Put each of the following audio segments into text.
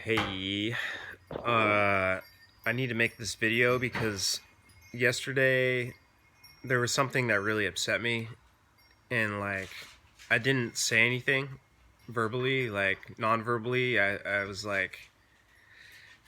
Hey, I need to make this video because yesterday there was something that really upset me, and I didn't say anything verbally, non-verbally. I was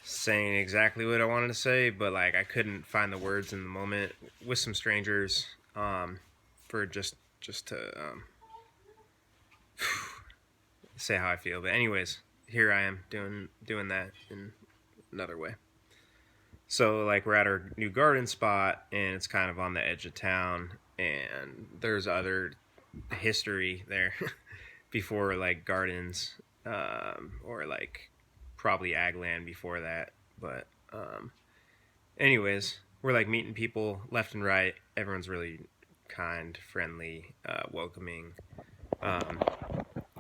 saying exactly what I wanted to say, but I couldn't find the words in the moment with some strangers, for just to say how I feel. But anyways, here I am doing that in another way. So we're at our new garden spot, and it's kind of on the edge of town, and there's other history there before gardens, or probably ag land before that. But anyways, we're meeting people left and right. Everyone's really kind, friendly, welcoming, um,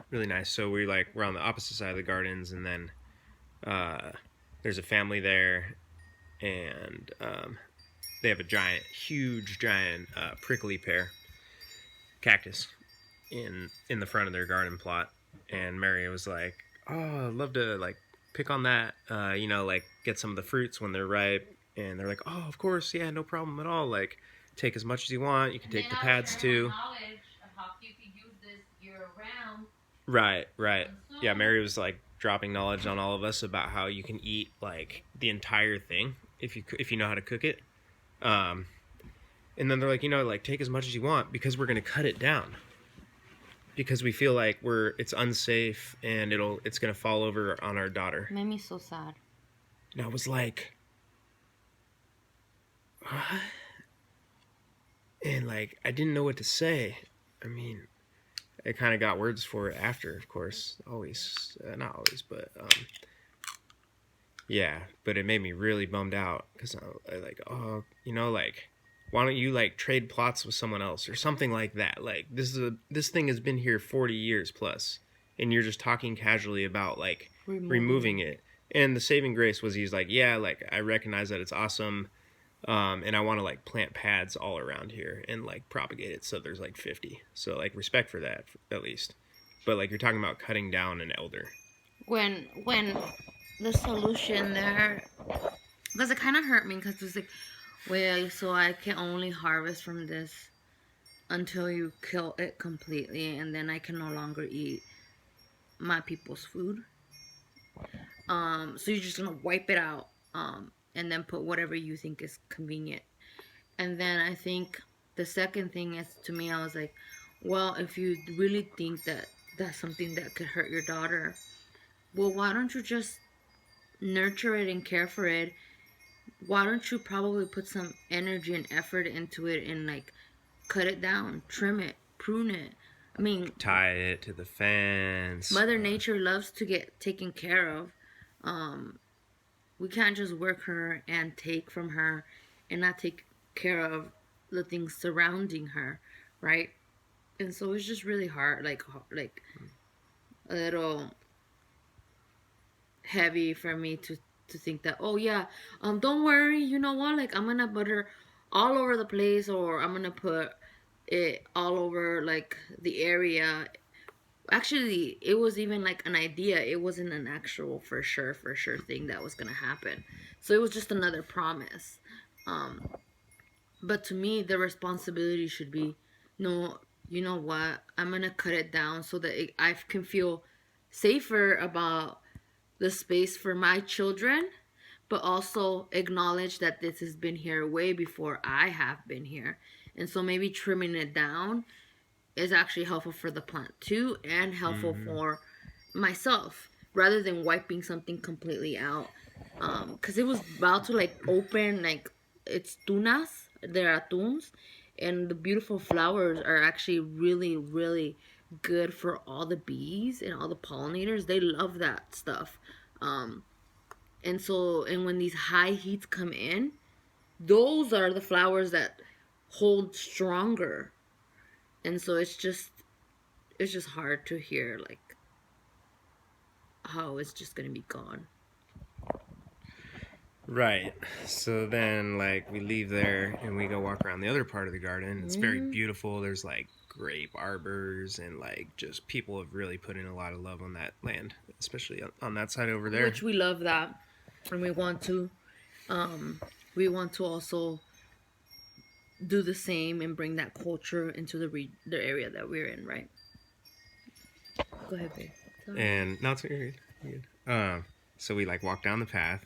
really nice. So we're on the opposite side of the gardens, and then there's a family there, and they have a huge giant prickly pear cactus in the front of their garden plot. And Mary was like, "Oh, I'd love to pick on that, get some of the fruits when they're ripe." And they're like, "Oh, of course, yeah, no problem at all. Take as much as you want. You can take the pads too." Knowledge of how you can use this year round. Right. Yeah, Mary was dropping knowledge on all of us about how you can eat the entire thing if you know how to cook it. And then they're like, take as much as you want because we're gonna cut it down because we feel like it's unsafe and it's gonna fall over on our daughter. Made me so sad. And I was like, what? And I didn't know what to say. I mean, I kind of got words for it after, of course. Always, not always, but yeah. But it made me really bummed out because oh, why don't you trade plots with someone else or something like that? This thing has been here 40 years plus, and you're just talking casually about removing it. And the saving grace was he's like, yeah, I recognize that it's awesome, and I want to plant pads all around here and propagate it so there's 50. So respect for that at least. But you're talking about cutting down an elder. When the solution there, because it kind of hurt me because it's like, well, so I can only harvest from this until you kill it completely, and then I can no longer eat my people's food. So you're just gonna wipe it out, and then put whatever you think is convenient. And then I think the second thing is, to me, I was like, well, if you really think that that's something that could hurt your daughter, well, why don't you just nurture it and care for it? Why don't you probably put some energy and effort into it and cut it down, trim it, prune it? I mean, tie it to the fence. Mother Nature loves to get taken care of. We can't just work her and take from her and not take care of the things surrounding her, right? And so it's just really hard, like a little heavy for me to think that, oh yeah, don't worry, you know what, I'm gonna put her all over the place, or I'm gonna put it all over the area. Actually, it was even an idea. It wasn't an actual for sure thing that was gonna happen. So it was just another promise. But to me, the responsibility should be, no, you know what? I'm gonna cut it down so that I can feel safer about the space for my children, but also acknowledge that this has been here way before I have been here. And so maybe trimming it down is actually helpful for the plant too, and helpful for myself, rather than wiping something completely out. Because it was about to open its tunas, their atuns, and the beautiful flowers are actually really, really good for all the bees and all the pollinators. They love that stuff. And when these high heats come in, those are the flowers that hold stronger. And so it's just hard to hear how it's just gonna be gone. Right. So then we leave there and we go walk around the other part of the garden. It's very beautiful. There's grape arbors, and like just people have really put in a lot of love on that land, especially on that side over there. Which we love that, and um, we want to also do the same and bring that culture into the area that we're in, right? Go ahead, babe. Sorry. And no, it's good. So we like walk down the path,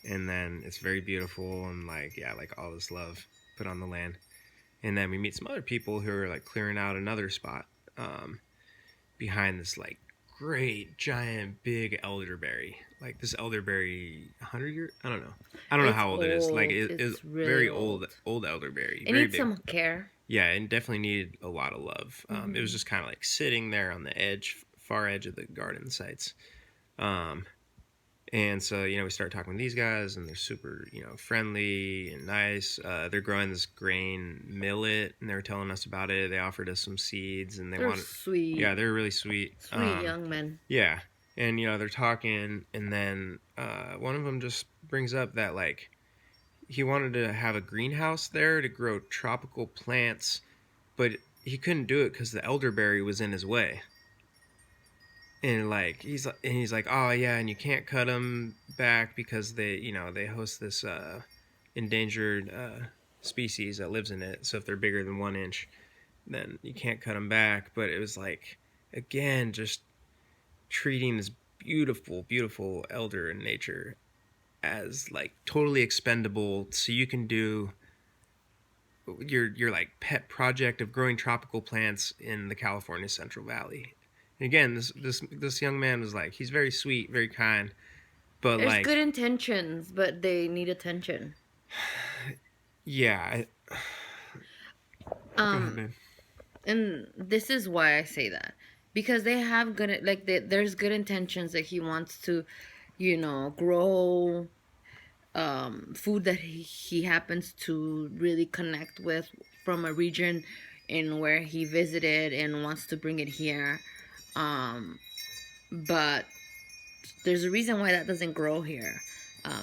and then it's very beautiful, and like yeah, like all this love put on the land. And then we meet some other people who are like clearing out another spot um, behind this like great giant big elderberry. Like this elderberry, 100 years? I don't know It's how old it is. Like old. it is It's really very old. old elderberry, It very needs big. some care. Yeah, and definitely needed a lot of love. It was Hmm. just kind of like sitting there on the edge, far edge of the garden sites. Um, and so, we start talking with these guys, and they're super, friendly and nice. They're growing this grain millet, and they were telling us about it. They offered us some seeds, and they They're wanted, sweet, yeah, they're really sweet. sweet young men. Yeah, and they're talking, and then one of them just brings up that like he wanted to have a greenhouse there to grow tropical plants, but he couldn't do it because the elderberry was in his way. And like he's like, oh yeah, and you can't cut them back because they host this endangered species that lives in it. So if they're bigger than 1 inch, then you can't cut them back. But it was like, again, just treating this beautiful, beautiful elder in nature as like totally expendable, so you can do your like pet project of growing tropical plants in the California Central Valley. And again, this young man was like, he's very sweet, very kind, but There's like, good intentions, but they need attention. yeah, go ahead, Um, man. and this is why I say that, because they have good, like there's good intentions that he wants to, grow food that he happens to really connect with from a region in where he visited and wants to bring it here. Um, but there's a reason why that doesn't grow here.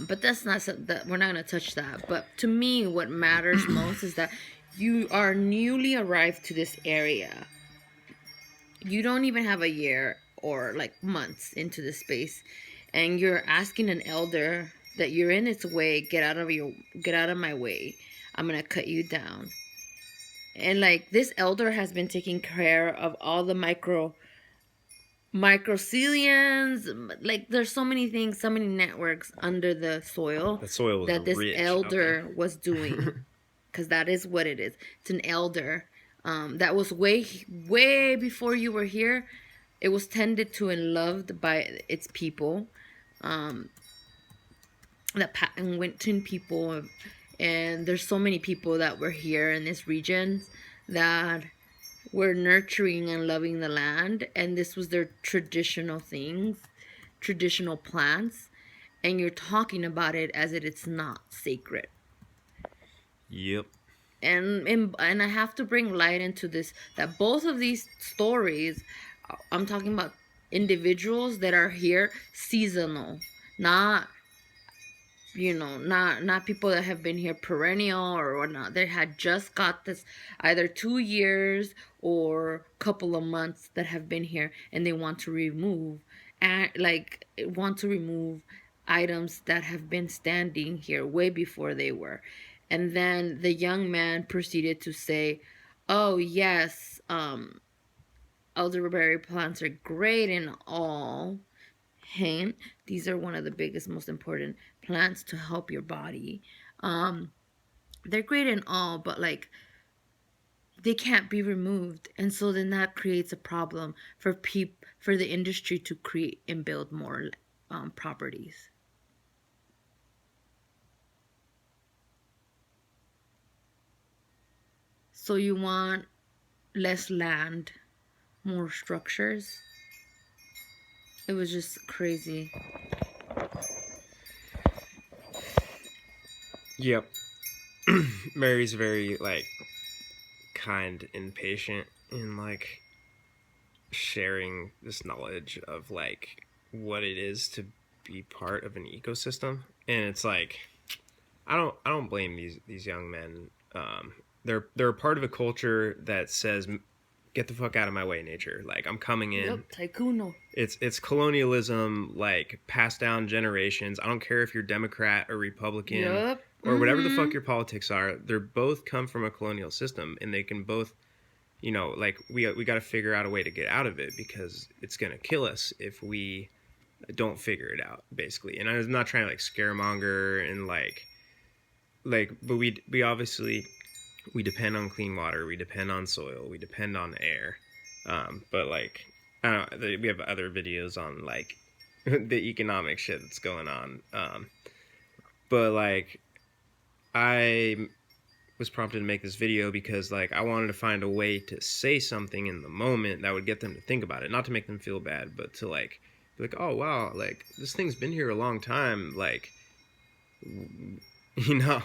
But that's not that we're not gonna touch that. But to me, what matters most is that you are newly arrived to this area. You don't even have a year or like months into the space, and you're asking an elder that you're in its way, get out of my way. I'm gonna cut you down. And like this elder has been taking care of all the microcillions, like there's so many things, so many networks under the soil The soil was that this rich out there. elder was doing, because that is what it is. It's an elder. That was way before you were here. It was tended to and loved by its people, um, the Winton people, and there's so many people that were here in this region that were nurturing and loving the land, and this was their traditional things, traditional plants, and you're talking about it as if it's not sacred. Yep. And I have to bring light into this, that both of these stories, I'm talking about individuals that are here seasonal, not not people that have been here perennial or whatnot. They had just got this either 2 years or couple of months that have been here, and they want to remove and like want to remove items that have been standing here way before they were. And then the young man proceeded to say, oh yes, elderberry plants are great and all. Hint, these are one of the biggest, most important plants to help your body. Um, they're great and all, but like they can't be removed, and so then that creates a problem for the industry to create and build more properties. So you want less land, more structures. It was just crazy. Yep. Mary's very like kind and patient in like sharing this knowledge of like what it is to be part of an ecosystem. And it's like, I don't blame these young men. They're a part of a culture that says get the fuck out of my way, nature. Like, I'm coming in. Yep, Taikuno. It's colonialism, like, passed down generations. I don't care if you're Democrat or Republican Yep. or whatever the fuck your politics are. They're both come from a colonial system, and they can both, like, we got to figure out a way to get out of it, because it's gonna kill us if we don't figure it out, basically. And I'm not trying to, like, scaremonger and but we obviously, we depend on clean water, we depend on soil, we depend on air. But, like, I don't know, we have other videos on, like, the economic shit that's going on. But, like, I was prompted to make this video because, like, I wanted to find a way to say something in the moment that would get them to think about it, not to make them feel bad, but to, like, be like, oh wow, like, this thing's been here a long time, like, you know,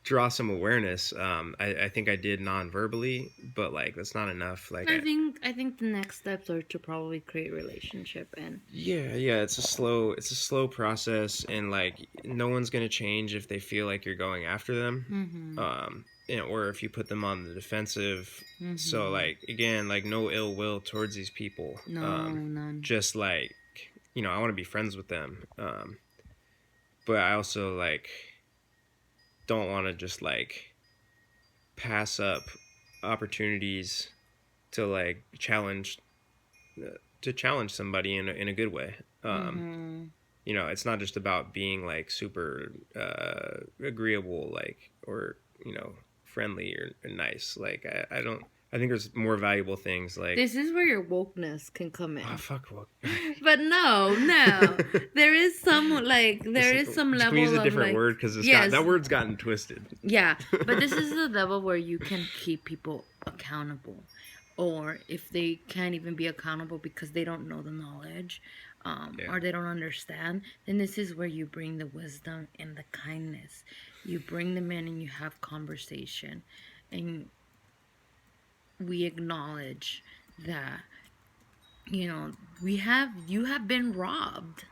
draw some awareness. I think I did non-verbally, but, like, that's not enough. Like, I think the next steps are to probably create relationship and yeah, it's a slow process, and, like, no one's gonna change if they feel like you're going after them, or if you put them on the defensive. So, like, again, like, no ill will towards these people. no, none. Just, like, I want to be friends with them, but I also, like, don't want to just, like, pass up opportunities to, like, challenge somebody in a good way. It's not just about being, like, super agreeable, like, or, friendly or nice. Like, I think there's more valuable things, like. This is where your wokeness can come in. Oh, fuck woke. But no, there is some level Can we use a of, different like, word, because yes, that word's gotten twisted. yeah, but this is the level where you can keep people accountable, or if they can't even be accountable because they don't know the knowledge, or they don't understand, then this is where you bring the wisdom and the kindness. You bring them in and you have conversation, and we acknowledge that you have been robbed.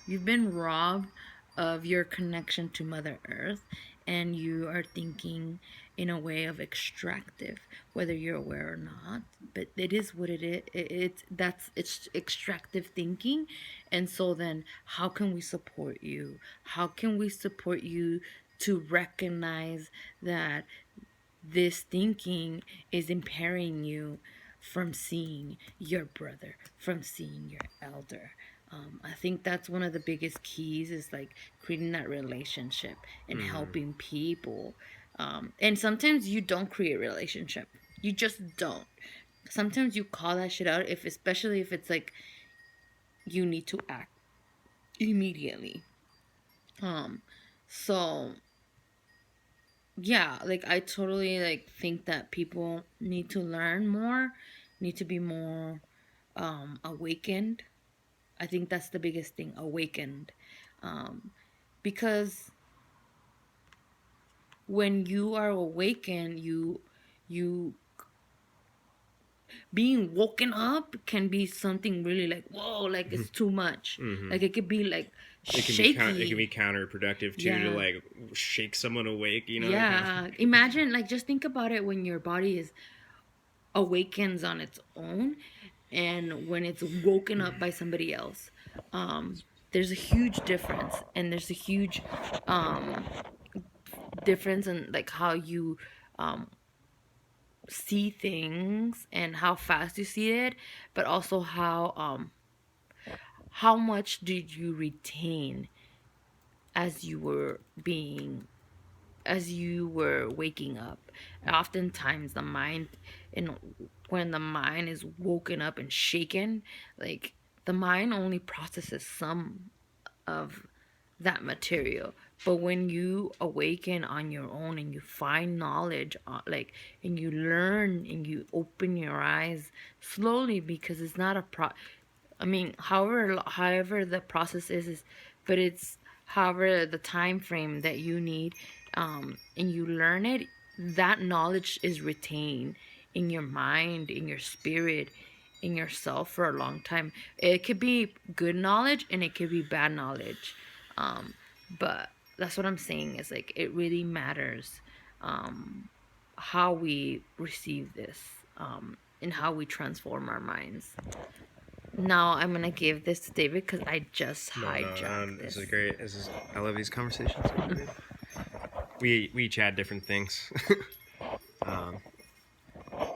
You've been robbed of your connection to Mother Earth, and you are thinking in a way of extractive, whether you're aware or not. But it is what it is. It's extractive thinking. And so then, how can we support you? How can we support you to recognize that this thinking is impairing you from seeing your brother, from seeing your elder? I think that's one of the biggest keys, is, like, creating that relationship and helping people. And sometimes you don't create relationship. You just don't. Sometimes you call that shit out, especially if it's like you need to act immediately. So yeah, like, I totally, like, think that people need to learn more, need to be more awakened. I think that's the biggest thing, awakened. Because when you are awakened, you being woken up can be something really, like, whoa, like, it's too much. Like, it could be, like, shaky. It can be counterproductive too, to, like, shake someone awake. Yeah. Imagine, like, just think about it when your body awakens on its own, and when it's woken up by somebody else. There's a huge difference, and there's a huge difference in, like, how you see things and how fast you see it, but also how much did you retain as you were waking up. Oftentimes the mind, and when the mind is woken up and shaken, like, the mind only processes some of that material. But when you awaken on your own and you find knowledge, like, and you learn and you open your eyes slowly, because it's not I mean, however the process is, but it's however the time frame that you need, and you learn it, that knowledge is retained in your mind, in your spirit, in yourself for a long time. It could be good knowledge and it could be bad knowledge, but that's what I'm saying, is, like, it really matters how we receive this, in how we transform our minds. Now I'm gonna give this to David because I just hijacked This this. is great. I love these conversations. We each add different things. um,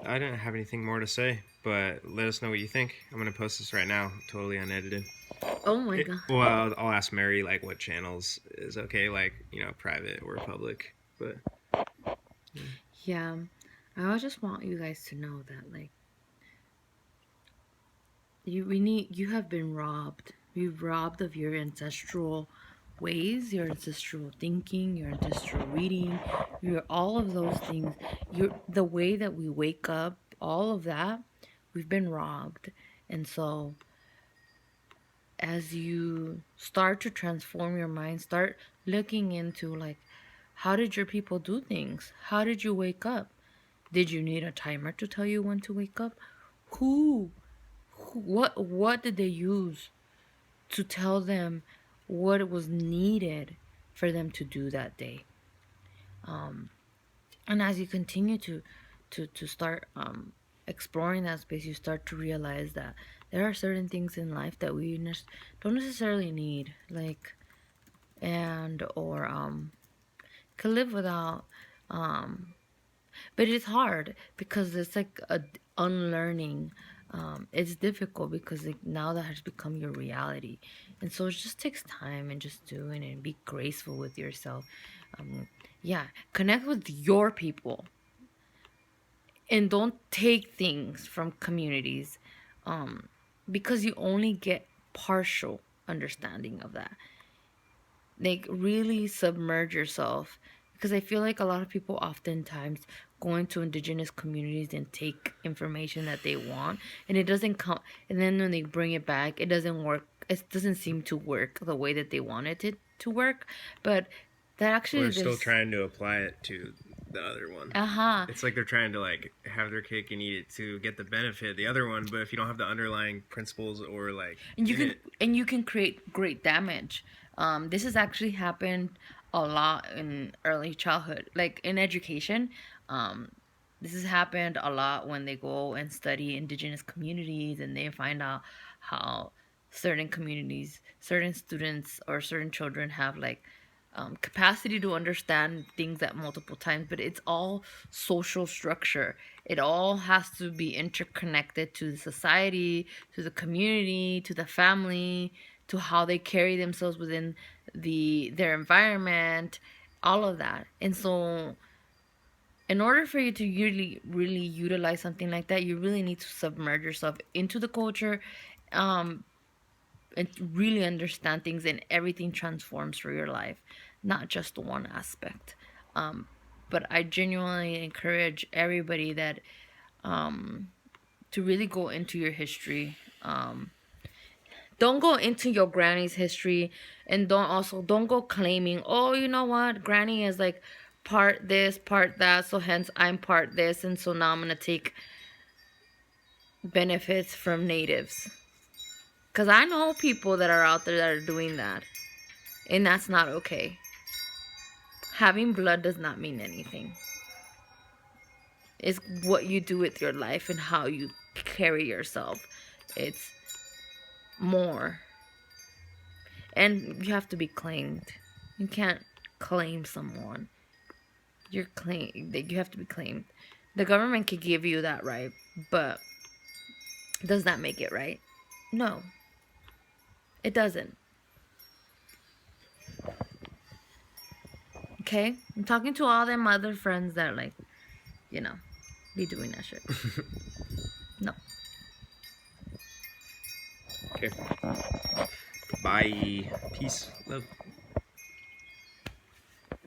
I don't have anything more to say, but let us know what you think. I'm gonna post this right now, totally unedited. Oh my god. Well, I'll ask Mary like what channels is okay, like private or public. But Yeah, I just want you guys to know that like you have been robbed. You're robbed of your ancestral ways, your ancestral thinking, your ancestral reading, your all of those things. The way that we wake up, all of that, we've been robbed. And so as you start to transform your mind, start looking into like how did your people do things? How did you wake up? Did you need a timer to tell you when to wake up? Who what did they use to tell them what was needed for them to do that day? And as you continue to start exploring that space, you start to realize that there are certain things in life that we don't necessarily need, like and or could live without. But it's hard because it's like a unlearning. It's difficult because like, now that has become your reality, and so it just takes time and just doing it and be graceful with yourself. Yeah, connect with your people and don't take things from communities, because you only get partial understanding of that. Like really submerge yourself, because I feel like a lot of people oftentimes go into indigenous communities and take information that they want, and it doesn't come, and then when they bring it back it doesn't work. It doesn't seem to work the way that they wanted it to work. But that actually they're still trying to apply it to the other one. It's like they're trying to like have their cake and eat it to get the benefit of the other one, but if you don't have the underlying principles or like and you can create great damage. This has actually happened a lot in early childhood, like in education. This has happened a lot when they go and study indigenous communities and they find out how certain communities, certain students, or certain children have like capacity to understand things at multiple times, but it's all social structure. It all has to be interconnected to the society, to the community, to the family, to how they carry themselves within their environment, all of that. And so in order for you to really utilize something like that, you really need to submerge yourself into the culture, and really understand things, and everything transforms for your life, not just one aspect. But I genuinely encourage everybody that to really go into your history. Don't go into your granny's history, and don't go claiming, oh, you know what, granny is like part this, part that, so hence I'm part this, and so now I'm gonna take benefits from natives. Because I know people that are out there that are doing that, and that's not okay. Having blood does not mean anything. It's what you do with your life and how you carry yourself. It's more. And you have to be claimed. You can't claim someone. You have to be claimed. The government can give you that right, but does that make it right? No. It doesn't. Okay? I'm talking to all them other friends that like, be doing that shit. No. Okay. Bye. Peace. Love.